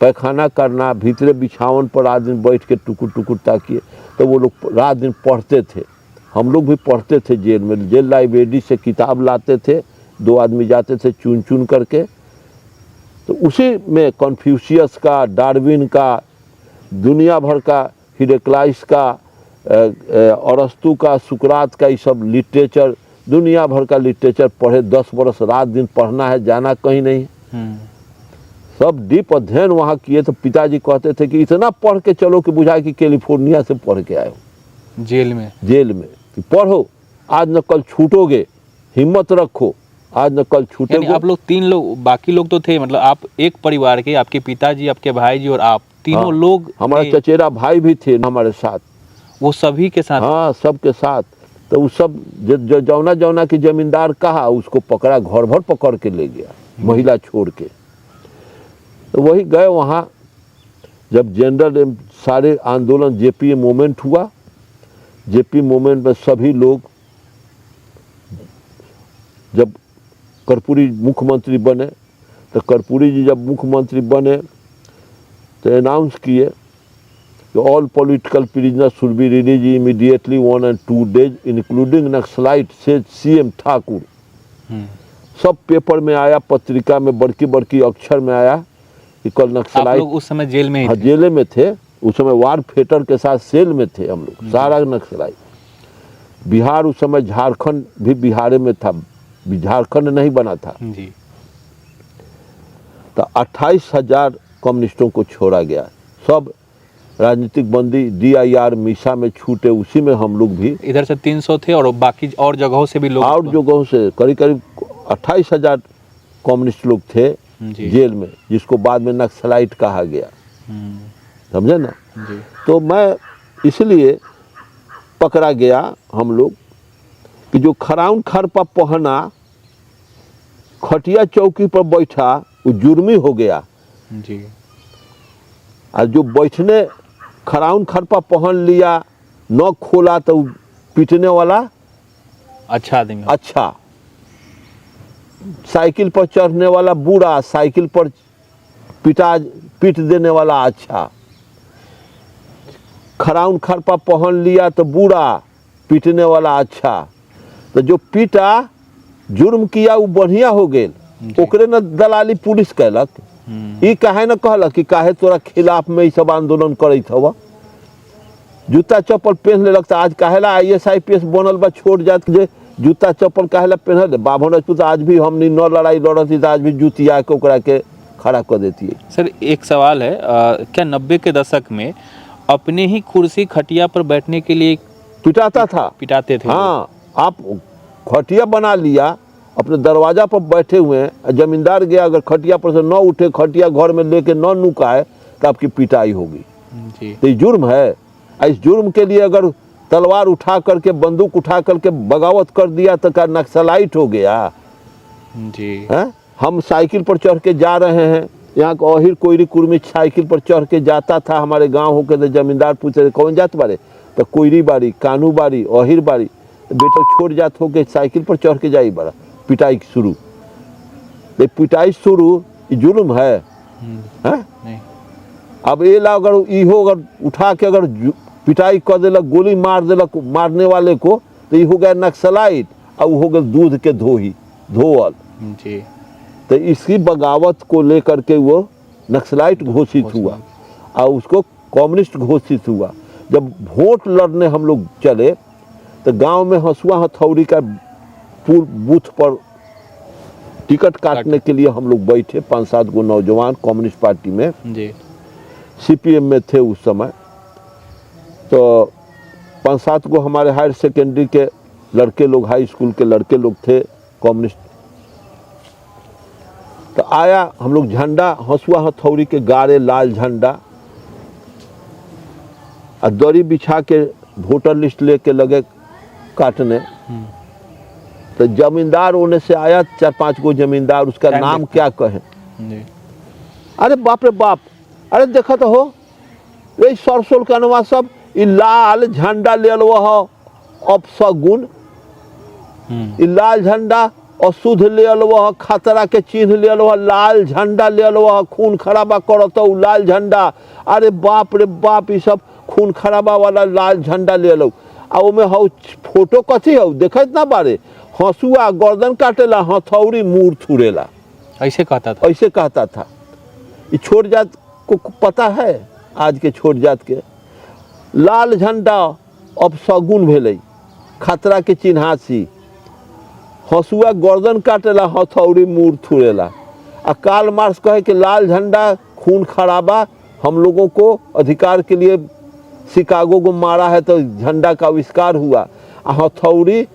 पैखाना करना, भीतरे बिछावन पर रात दिन बैठ के टुकुर टुकुर ताकिए। तो वो लोग रात दिन पढ़ते थे, हम लोग भी पढ़ते थे जेल में। जेल लाइब्रेरी से किताब लाते थे, 2 आदमी जाते थे चुन चुन करके। तो उसी में कन्फ्यूशियस का, डार्विन का, दुनिया भर का, हिरेक्लाइस का, अरस्तु का, सुकरात का, ये सब लिटरेचर, दुनिया भर का लिटरेचर पढ़े। 10 वर्ष रात दिन पढ़ना है, जाना कहीं नहीं। सब डीप अध्ययन वहाँ किए। तो पिताजी कहते थे कि इतना पढ़ के चलो कि बुझाए कि कैलिफोर्निया से पढ़ के आए हो जेल में कि पढ़ो, आज न कल छूटोगे, हिम्मत रखो, आज न कल छूटोगे। आप लोग 3 लोग, बाकी लोग तो थे, मतलब आप एक परिवार के, आपके पिताजी, आपके भाई जी और आप तीनों लोग। हमारा चचेरा भाई भी थे हमारे साथ, वो सभी के साथ? हाँ, सबके साथ। तो उस सब जो जौना जौना की जमींदार कहा, उसको पकड़ा, घर भर पकड़ के ले गया, महिला छोड़ के। तो वही गए वहाँ। जब जनरल सारे आंदोलन जेपी मूवमेंट हुआ, जेपी मूवमेंट में सभी लोग, जब कर्पूरी मुख्यमंत्री बने, तो कर्पूरी जी जब मुख्यमंत्री बने तो अनाउंस किए कि all political prisoners should be release immediately 1 and 2 days including naxalite, से सीएम ठाकुर। सब पेपर में आया, पत्रिका में बड़की बड़की अक्षर में आया कि कल नक्सलाइट। आप लोग उस समय जेल में ही थे? जेल में थे उस समय, वार फेटर के साथ सेल में थे हम लोग, सारा नक्सलाइट। बिहार उस समय, झारखंड भी बिहार में था, झारखंड नहीं बना था जी। तो 28,000 कम्युनिस्टों को छोड़ा गया। सब राजनीतिक बंदी DIR मीसा में छूटे, उसी में हम लोग भी। इधर से 300 थे और बाकी और जगहों से भी लोग? और जगहों से करीब करीब 28,000 कम्युनिस्ट लोग थे जेल में, जिसको बाद में नक्सलाइट कहा गया, समझे ना जी। तो मैं इसलिए पकड़ा गया हम लोग कि जो खराउन खरपा पहना, खटिया चौकी पर बैठा, वो जुर्मी हो गया जी। और जो बैठने खराउन खरपा पहन लिया, न खोला, तो पीटने वाला अच्छा आदमी, अच्छा, साइकिल पर चढ़ने वाला बुरा, साइकिल पर पीट देने वाला अच्छा, खराउन खरपा पहन लिया तो बुरा, पीटने वाला अच्छा। तो जो पीटा, जुर्म किया, वो बढ़िया हो गए, ओकरे न दलाली पुलिस कहलक। ई काहे न कहलक कि काहे तोरा खिलाफ में सब आंदोलन करत हवा, जूता चप्पल पहन लेलक। तो आज काहेला IAS IPS बनल बा, छोड़ जात जे जूता चप्पल काहेला पहनल। बाभन राजपूत आज भी हमनी न लड़ाई लड़ती तो आज भी जुतिया के ओकरा के खड़ा कर देती है। सर एक सवाल है, क्या 90 के दशक में अपने ही कुर्सी खटिया पर बैठने के लिए पिटाते थे? हाँ, आप खटिया बना लिया, अपने दरवाजा पर बैठे हुए हैं, जमींदार गया, अगर खटिया पर से न उठे, खटिया घर में लेके न नुकाए, तो आपकी पिटाई होगी जी। तो ये जुर्म है। इस जुर्म के लिए अगर तलवार उठा करके, बंदूक उठा करके बगावत कर दिया तो क्या नक्सलाइट हो गया जी। है? हम साइकिल पर चढ़ के जा रहे हैं, यहाँ का अहिर कोयरी कुर्मी साइकिल पर चढ़ के जाता था हमारे गांव होके, तो जमींदार पूछते कौन जात बारे, तो कोयरी बाड़ी, कानू बाड़ी, अहिर बाड़ी। तो बेटा छोड़ जात हो के साइकिल पर चढ़ के जाई बड़ा, पिटाई शुरू। पिटाई शुरू, जुल्म है? नहीं। अब ये ला अगर इहो अगर उठा के अगर पिटाई कर देलक, गोली मार देलक मारने वाले को, तो ये हो गया नक्सलाइट, और हो गया दूध के धोवल जी। तो इसकी बगावत को लेकर के वो नक्सलाइट घोषित हुआ और उसको कम्युनिस्ट घोषित हुआ। जब वोट लड़ने हम लोग चले तो गांव में हंसुआ हथौड़ी का बूथ पर टिकट काटने के लिए हम लोग बैठे, 5-7 गो नौजवान कम्युनिस्ट पार्टी में जी। सीपीएम में थे उस समय। तो 5-7 गो हमारे हायर सेकेंडरी के लड़के लोग, हाई स्कूल के लड़के लोग थे कम्युनिस्ट। तो आया, हम लोग झंडा हंसुआ हथौड़ी के गाड़े, लाल झंडा, और दरी बिछा के वोटर लिस्ट लेके लगे काटने। तो जमींदार होने से आया 4-5 गो जमींदार, उसका नाम क्या कहे। अरे बाप रे बाप, अरे देखा तो हो रे सरसों कनवा सब इ लाल झंडा ले लो अपसगुन, इ लाल झंडा अशुद्ध ले लो, खतरा के चिन्ह ले लो, लाल झंडा ले लो, खून खराबा करत लाल झंडा। अरे बाप रे बाप, ये सब खून खराबा वाला लाल झंडा ले लो। आ ओमे हौ फोटो कथी हौ देखत ना बारे, हंसुआ गर्दन काटेला, हथौड़ी मूर थुरेला, ऐसे कहता था। ऐसे कहता था। ये छोट जात को पता है, आज के छोट जात के लाल झंडा अपसगुन भेलै, खतरा के चिन्हासी, हंसुआ गर्दन काटेला, हथौड़ी मूर थुरेला। आ कार्ल मार्क्स कहे कि लाल झंडा खून खराबा, हम लोगों को अधिकार के लिए शिकागो को मारा है तो झंडा का आविष्कार हुआ। आ हथौड़ी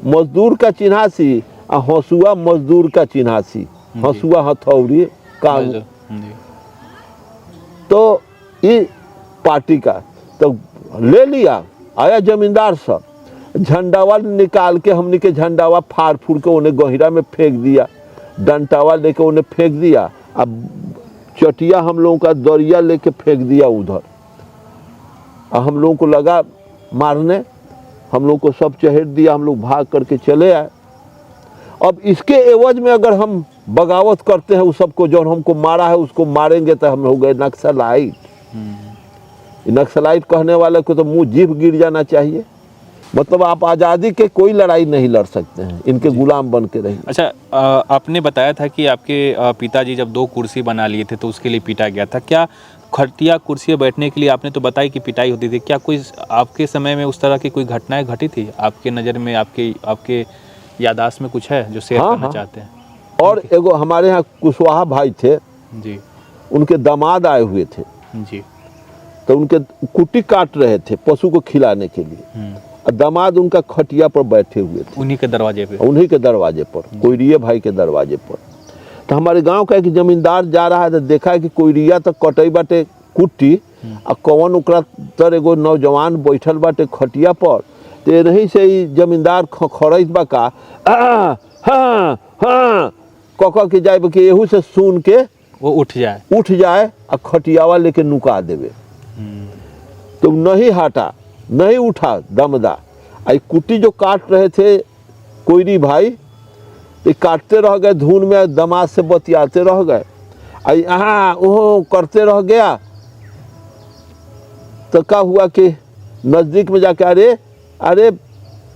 मजदूर का चिन्हासी, आ हंसुआ मजदूर का चिन्हासी, हंसुआ हथौड़ी का। तो ये पार्टी का तो ले लिया। आया जमींदार सब, झंडावा निकाल के हमने के झंडावा फाड़ फूड़ के उन्हें गहिरा में फेंक दिया, डंटावा लेके उन्हें फेंक दिया। अब चटिया हम लोगों का दरिया लेके फेंक दिया उधर। और हम लोगों को लगा मारने, हम लोग को सब चहेट दिया, हम लोग भाग करके चले आए। अब इसके एवज में अगर हम बगावत करते हैं, उस सबको जो हमको मारा है उसको मारेंगे तो हम हो गए नक्सलाइट। नक्सलाइट कहने वाले को तो मुंह जीभ गिर जाना चाहिए। मतलब आप आज़ादी के कोई लड़ाई नहीं लड़ सकते हैं, इनके गुलाम बन के रहिए। अच्छा, आपने बताया था कि आपके पिताजी जब 2 कुर्सी बना लिए थे तो उसके लिए पीटा गया था। क्या खटिया कुर्सी बैठने के लिए, आपने तो बताई कि पिटाई होती थी, क्या कोई आपके समय में उस तरह की कोई घटनाएं घटी थी आपके नज़र में, आपके याददाश्त में कुछ है जो शेयर करना चाहते हैं? और एगो हमारे यहाँ कुशवाहा भाई थे जी, उनके दामाद आए हुए थे जी, तो उनके कुट्टी काट रहे थे पशु को खिलाने के लिए। और दामाद उनका खटिया पर बैठे हुए थे, उन्हीं के दरवाजे पे, उन्हीं के दरवाजे पर, कोयरिया भाई के दरवाजे पर। तो हमारे गांव का एक जमींदार जा रहा है तो देखा है कि कोयरिया तक कटई बाटे कुट्टी, और कौन ओकरा तर एगो नौजवान बैठल बाटे खटिया पर। तो नहीं से ही जमींदार खड़त बा का हाँ हाँ कह के जाए कि एहू से सुन के वो उठ जाए और खटियावा लेके नुका देवे। तो नहीं हटा, नहीं उठा दमदा। आई कुट्टी जो काट रहे थे कोयरी भाई, तो काटते रह गए धुन में, दमाद से बतियाते रह गए, आई यहाँ वो करते रह गया। तो क्या हुआ कि नज़दीक में जाके अरे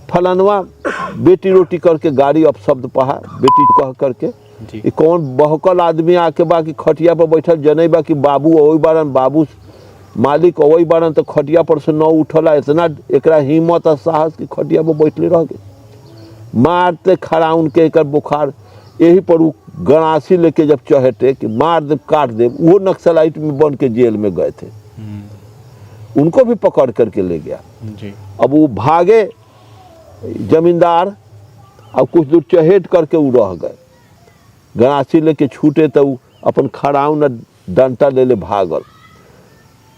फलानवा बेटी रोटी करके गाड़ी अपशब्द पहा, बेटी कह करके। ये कौन बहकल आदमी आके बाकी खटिया पर बैठल जने बा कि बाबू वही बारन, बाबू मालिक वही बारन, तो खटिया पर से न उठला। इतना एकरा हिम्मत और साहस की खटिया पर बैठले रह गए। मारते खड़ा उनके एक बुखार, यही पर वो गणासी लेके जब चहेटे कि मार दे काट दे, वो नक्सलाइट में बन के जेल में गए थे। उनको भी पकड़ करके ले गया जी। अब वो भागे जमींदार, अब कुछ दूर चहेट करके वो रह गए। गणासी लेके छूटे तो अपन खड़ाऊ न डंटा ले भागल।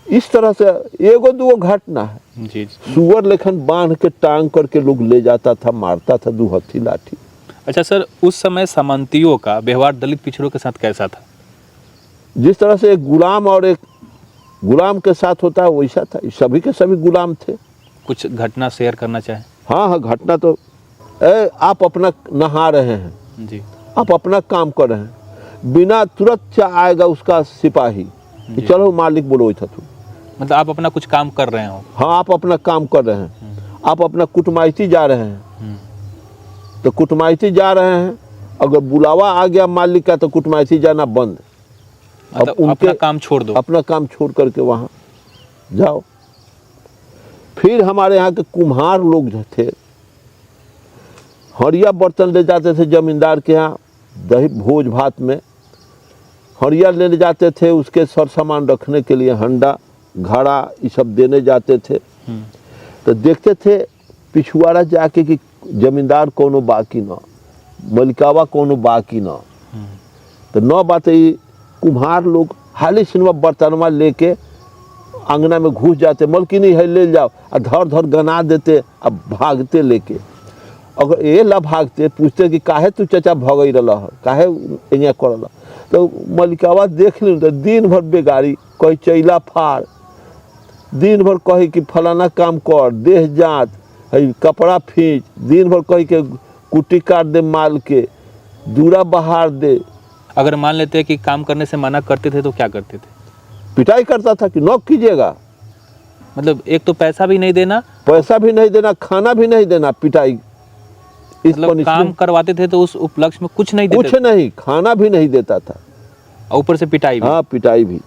इस तरह से एगो दूगो घटना है। जी। सुअर लेखन बांध के टांग करके लोग ले जाता था, मारता था 2 हथी लाठी। अच्छा सर, उस समय सामंतियों का व्यवहार दलित पिछड़ों के साथ कैसा था? जिस तरह से एक गुलाम और एक गुलाम के साथ होता है वैसा था। सभी के सभी गुलाम थे। कुछ घटना शेयर करना चाहें? हाँ, घटना तो आप अपना नहा रहे हैं जी, आप अपना काम कर रहे हैं, बिना तुरंत आएगा उसका सिपाही कि चलो मालिक बोलो था तू। मतलब आप अपना कुछ काम कर रहे हो? हाँ, आप अपना काम कर रहे हैं, आप अपना कुटमाइती जा रहे हैं, तो कुटमाइती जा रहे हैं अगर बुलावा आ गया मालिक का तो कुटमाइशी जाना बंद। मतलब उनके अपना काम छोड़ दो। अपना काम छोड़ करके वहाँ जाओ। फिर हमारे यहाँ के कुम्हार लोग जो थे, हरिया बर्तन ले जाते थे जमींदार के यहाँ, दही भोज भात में हरिया ले जाते थे, उसके सर सामान रखने के लिए हंडा घड़ा ये सब देने जाते थे। तो देखते थे पिछुआड़ा जाके कि जमींदार कोनो बाकी ना, मलिकावा कोनो बाकी ना। तो न बात ये कुम्हार लोग हाली सिनेमा बर्तनवा लेके अंगना में घुस जाते, मलकिनी है ले जाओ, और धर धर गना देते, अब भागते लेके। अगर ये ला भागते, पूछते कि काहे तू चचा भगई रहा है, काहे यहाँ कर, तो मलिकावा देख ली तो दिन भर बेगारी, कहीं चैला फाड़, दिन भर कही कि फलाना काम कर, देह जात है, कपड़ा खींच, दिन भर कही के कुट्टी काट दे, माल के दूरा बहार दे। अगर मान लेते हैं कि काम करने से मना करते थे तो क्या करते थे? पिटाई करता था कि नौक कीजिएगा। मतलब एक तो पैसा भी नहीं देना, पैसा भी नहीं देना, खाना भी नहीं देना, पिटाई। इस मतलब काम करवाते थे तो उस उपलक्ष्य में कुछ नहीं देते कुछ नहीं, खाना भी नहीं देता था, ऊपर से पिटाई भी। हाँ पिटाई भी।